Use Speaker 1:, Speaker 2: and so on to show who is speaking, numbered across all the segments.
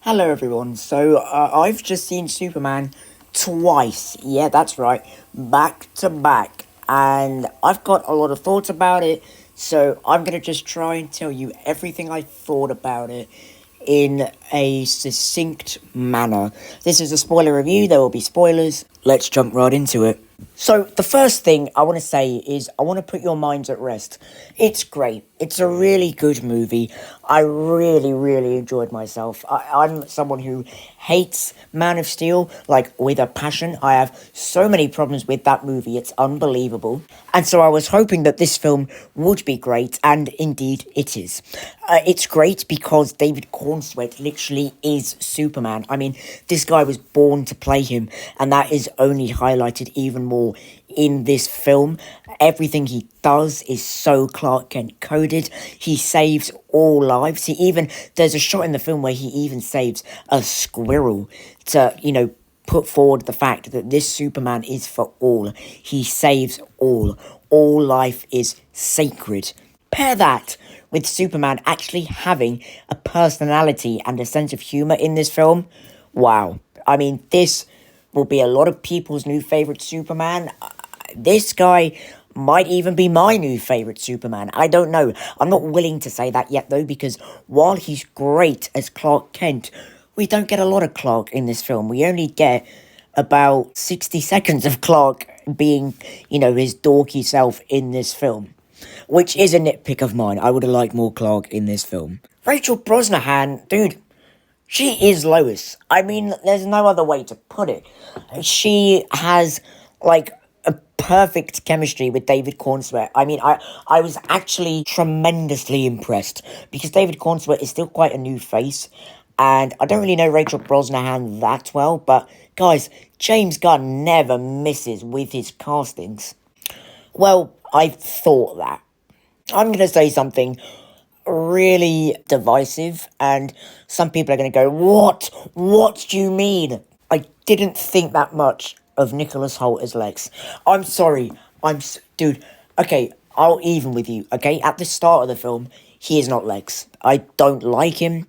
Speaker 1: Hello everyone. I've just seen Superman twice. Yeah, that's right. Back to back. And I've got a lot of thoughts about it. So I'm going to just try and tell you everything I thought about it in a succinct manner. This is a spoiler review. There will be spoilers. Let's jump right into it. So, the first thing I want to say is I want to put your minds at rest. It's great. It's a really good movie. I really, really enjoyed myself. I'm someone who hates Man of Steel, like, with a passion. I have so many problems with that movie. It's unbelievable. And so I was hoping that this film would be great, and indeed it is. It's great because David Cornsweet literally is Superman. I mean, this guy was born to play him, and that is only highlighted even more in this film. Everything he does is so Clark Kent coded. He saves all lives. There's a shot in the film where he even saves a squirrel to, put forward the fact that this Superman is for all. He saves all. All life is sacred. Pair that with Superman actually having a personality and a sense of humour in this film. Wow. I mean, this will be a lot of people's new favourite Superman. This guy might even be my new favourite Superman. I don't know. I'm not willing to say that yet, though, because while he's great as Clark Kent, we don't get a lot of Clark in this film. We only get about 60 seconds of Clark being, his dorky self in this film, which is a nitpick of mine. I would have liked more Clark in this film. Rachel Brosnahan, dude, she is Lois. I mean, there's no other way to put it. She has, a perfect chemistry with David Cornsweet. I mean, I was actually tremendously impressed because David Cornsweet is still quite a new face, and I don't really know Rachel Brosnahan that well, but guys, James Gunn never misses with his castings. Well, I thought that. I'm going to say something really divisive, and some people are going to go, What? What do you mean? I didn't think that much of Nicholas Hoult as Lex. I'm sorry. Dude, okay, I'll even with you, okay? At the start of the film, he is not Lex. I don't like him,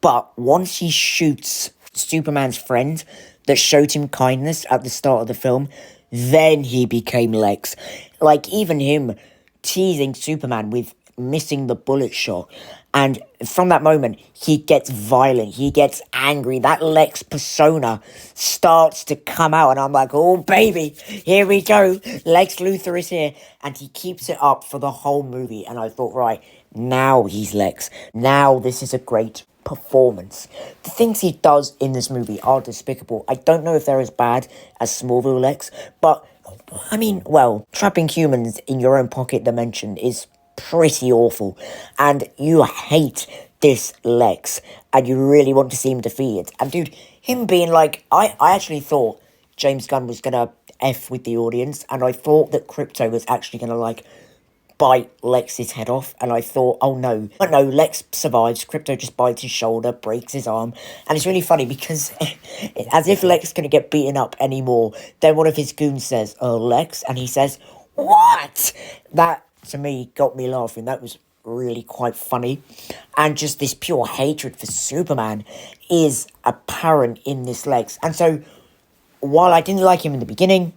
Speaker 1: but once he shoots Superman's friend that showed him kindness at the start of the film, then he became Lex. Like, even him teasing Superman with missing the bullet shot. And from that moment, he gets violent. He gets angry. That Lex persona starts to come out. And I'm like, oh, baby, here we go. Lex Luthor is here. And he keeps it up for the whole movie. And I thought, right, now he's Lex. Now this is a great performance. The things he does in this movie are despicable. I don't know if they're as bad as Smallville Lex, but I mean, well, trapping humans in your own pocket dimension is pretty awful, and you hate this Lex, and you really want to see him defeated. And dude, him being like, I actually thought James Gunn was gonna F with the audience, and I thought that Krypto was actually gonna bite Lex's head off, and I thought, oh no. But no, Lex survives, Krypto just bites his shoulder, breaks his arm, and it's really funny because as if Lex couldn't get beaten up anymore, then one of his goons says, oh, Lex, and he says, what? That, to me, got me laughing. That was really quite funny. And just this pure hatred for Superman is apparent in this Lex. And so, while I didn't like him in the beginning,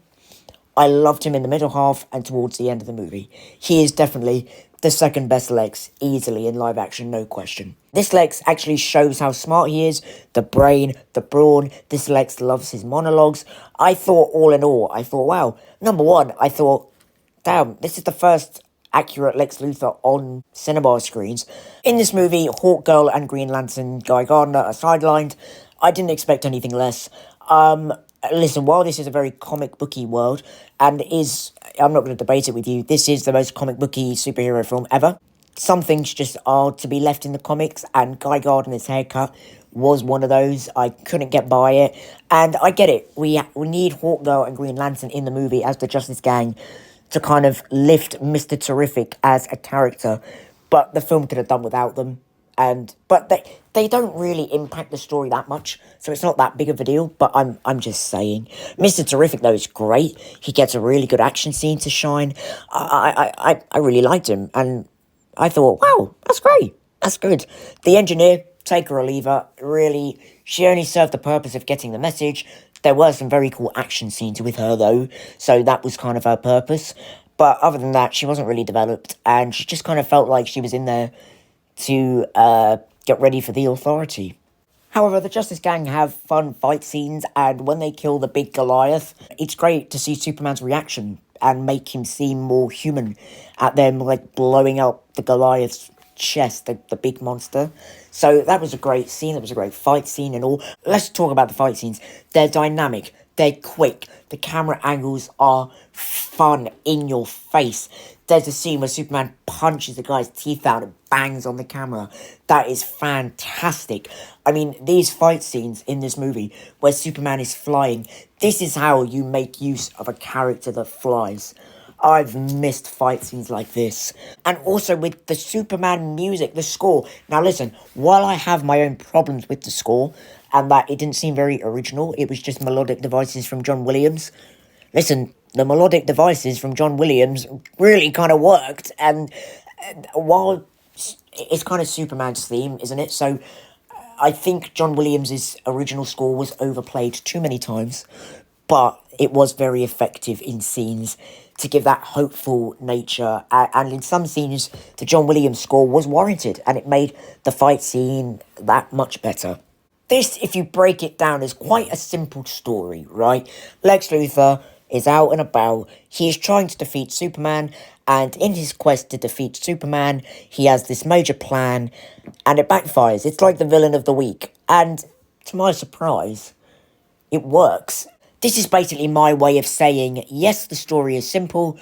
Speaker 1: I loved him in the middle half and towards the end of the movie. He is definitely the second best Lex, easily in live action, no question. This Lex actually shows how smart he is, the brain, the brawn. This Lex loves his monologues. I thought, all in all, wow. Number one, I thought, damn, this is the first accurate Lex Luthor on cinema screens. In this movie, Hawkgirl and Green Lantern Guy Gardner are sidelined. I didn't expect anything less. Listen, while this is a very comic booky world, and I'm not going to debate it with you, this is the most comic booky superhero film ever. Some things just are to be left in the comics, and Guy Gardner's haircut was one of those. I couldn't get by it, and I get it. We need Hawkgirl and Green Lantern in the movie as the Justice Gang to kind of lift Mr. Terrific as a character, but the film could have done without them. But they don't really impact the story that much, so it's not that big of a deal. But I'm just saying, Mr. Terrific though is great. He gets a really good action scene to shine. I really liked him, and I thought, wow, that's great, that's good. The engineer, take her or leave her. Really, she only served the purpose of getting the message. There were some very cool action scenes with her, though, so that was kind of her purpose. But other than that, she wasn't really developed, and she just kind of felt like she was in there to get ready for the authority. However, the Justice Gang have fun fight scenes, and when they kill the big Goliath, it's great to see Superman's reaction and make him seem more human at them, like, blowing up the Goliath's chest, the big monster. So that was a great scene, it was a great fight scene and all. Let's talk about the fight scenes. They're dynamic, they're quick, the camera angles are fun, in your face. There's a scene where Superman punches the guy's teeth out and bangs on the camera. That is fantastic. I mean, these fight scenes in this movie where Superman is flying, this is how you make use of a character that flies. I've missed fight scenes like this. And also with the Superman music, the score. Now listen, while I have my own problems with the score, and that it didn't seem very original, it was just melodic devices from John Williams. Listen, the melodic devices from John Williams really kind of worked, and while it's kind of Superman's theme, isn't it? So I think John Williams' original score was overplayed too many times, but it was very effective in scenes to give that hopeful nature, and in some scenes, the John Williams score was warranted, and it made the fight scene that much better. This, if you break it down, is quite a simple story, right? Lex Luthor is out and about, he is trying to defeat Superman, and in his quest to defeat Superman, he has this major plan, and it backfires. It's like the villain of the week, and to my surprise, it works. This is basically my way of saying, yes, the story is simple,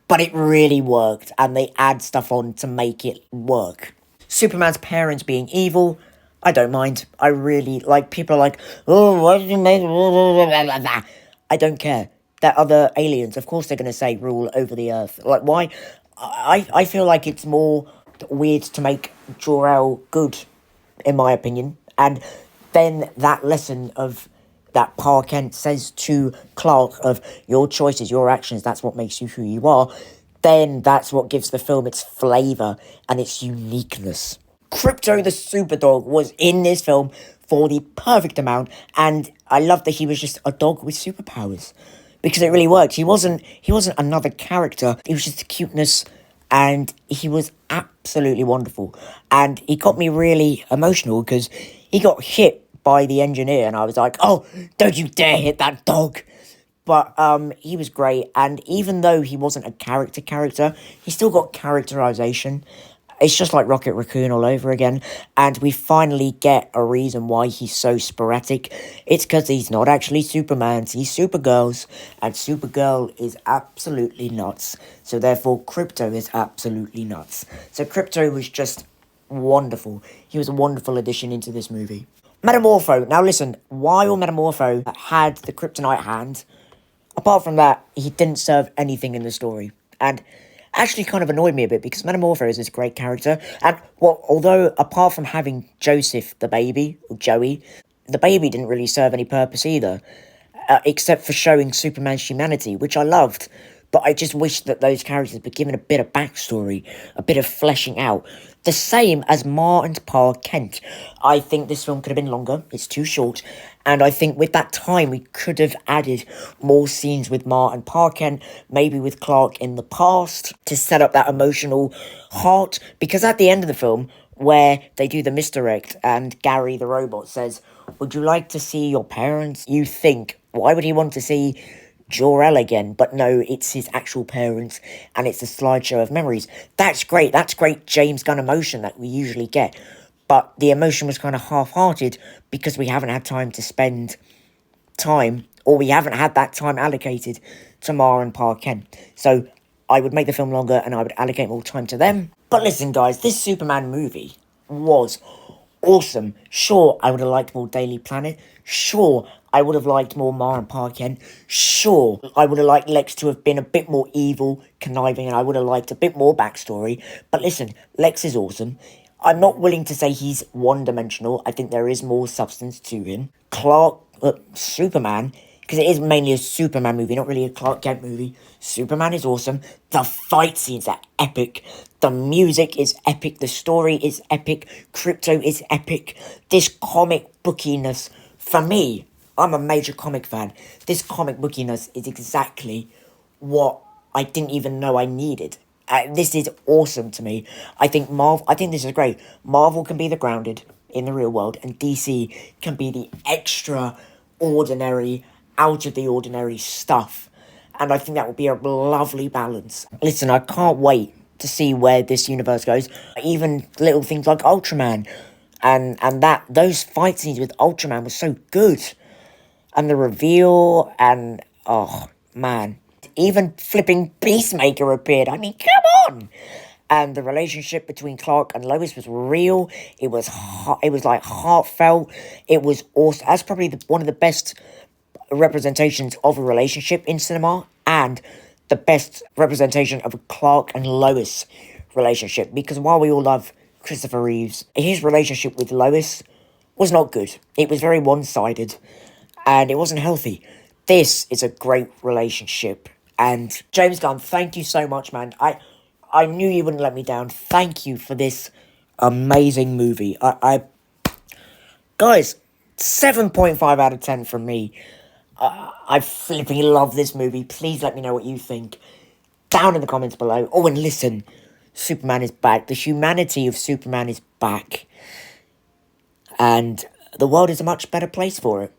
Speaker 1: but it really worked, and they add stuff on to make it work. Superman's parents being evil, I don't mind. I really, like, people are like, oh, why did you make... I don't care. They're other aliens. Of course they're going to say rule over the Earth. Like, why? I feel like it's more weird to make Jor-El good, in my opinion. And then that lesson of that Pa Kent says to Clark of your choices, your actions, that's what makes you who you are, then that's what gives the film its flavour and its uniqueness. Krypto the Superdog was in this film for the perfect amount, and I love that he was just a dog with superpowers, because it really worked. He wasn't another character, he was just the cuteness, and he was absolutely wonderful. And he got me really emotional, because he got hit by the engineer, and I was like, oh, don't you dare hit that dog. But he was great, and even though he wasn't a character, he still got characterization. It's just like Rocket Raccoon all over again, and we finally get a reason why he's so sporadic. It's because he's not actually Superman, he's Supergirl's, and Supergirl is absolutely nuts. So therefore, Krypto is absolutely nuts. So Krypto was just wonderful. He was a wonderful addition into this movie. Metamorpho. Now listen, while Metamorpho had the kryptonite hand, apart from that, he didn't serve anything in the story. And actually kind of annoyed me a bit, because Metamorpho is this great character. And, well, although apart from having Joseph, the baby, or Joey, the baby didn't really serve any purpose either, except for showing Superman's humanity, which I loved. But I just wish that those characters were given a bit of backstory, a bit of fleshing out. The same as Ma and Pa Kent. I think this film could have been longer, it's too short, and I think with that time we could have added more scenes with Ma and Pa Kent, maybe with Clark in the past, to set up that emotional heart, because at the end of the film, where they do the misdirect and Gary the robot says, would you like to see your parents? You think, why would he want to see Jor-El again? But no, it's his actual parents, and it's a slideshow of memories. That's great James Gunn emotion that we usually get, but the emotion was kind of half-hearted, because we haven't had time to spend time, or we haven't had that time allocated to Ma and Pa Kent. So I would make the film longer, and I would allocate more time to them. But listen guys, this Superman movie was awesome. Sure, I would have liked more Daily Planet. Sure, I would have liked more Ma and Pa Kent. Sure, I would have liked Lex to have been a bit more evil, conniving, and I would have liked a bit more backstory. But listen, Lex is awesome. I'm not willing to say he's one-dimensional. I think there is more substance to him. Superman, because it is mainly a Superman movie, not really a Clark Kent movie. Superman is awesome. The fight scenes are epic. The music is epic. The story is epic. Crypto is epic. This comic bookiness, for me, I'm a major comic fan. This comic bookiness is exactly what I didn't even know I needed. This is awesome to me. I think this is great. Marvel can be the grounded in the real world, and DC can be the extraordinary, out of the ordinary stuff. And I think that would be a lovely balance. Listen, I can't wait to see where this universe goes. Even little things like Ultraman, and that those fight scenes with Ultraman were so good, and the reveal, and oh man, even flipping Peacemaker appeared. I mean, come on! And the relationship between Clark and Lois was real. It was like heartfelt. It was awesome. That's probably one of the best representations of a relationship in cinema, and the best representation of a Clark and Lois relationship. Because while we all love Christopher Reeves, his relationship with Lois was not good. It was very one-sided, and it wasn't healthy. This is a great relationship. And James Gunn, thank you so much, man. I knew you wouldn't let me down. Thank you for this amazing movie. Guys, 7.5 out of 10 from me. I flipping love this movie. Please let me know what you think down in the comments below. Oh, and listen, Superman is back. The humanity of Superman is back. And the world is a much better place for it.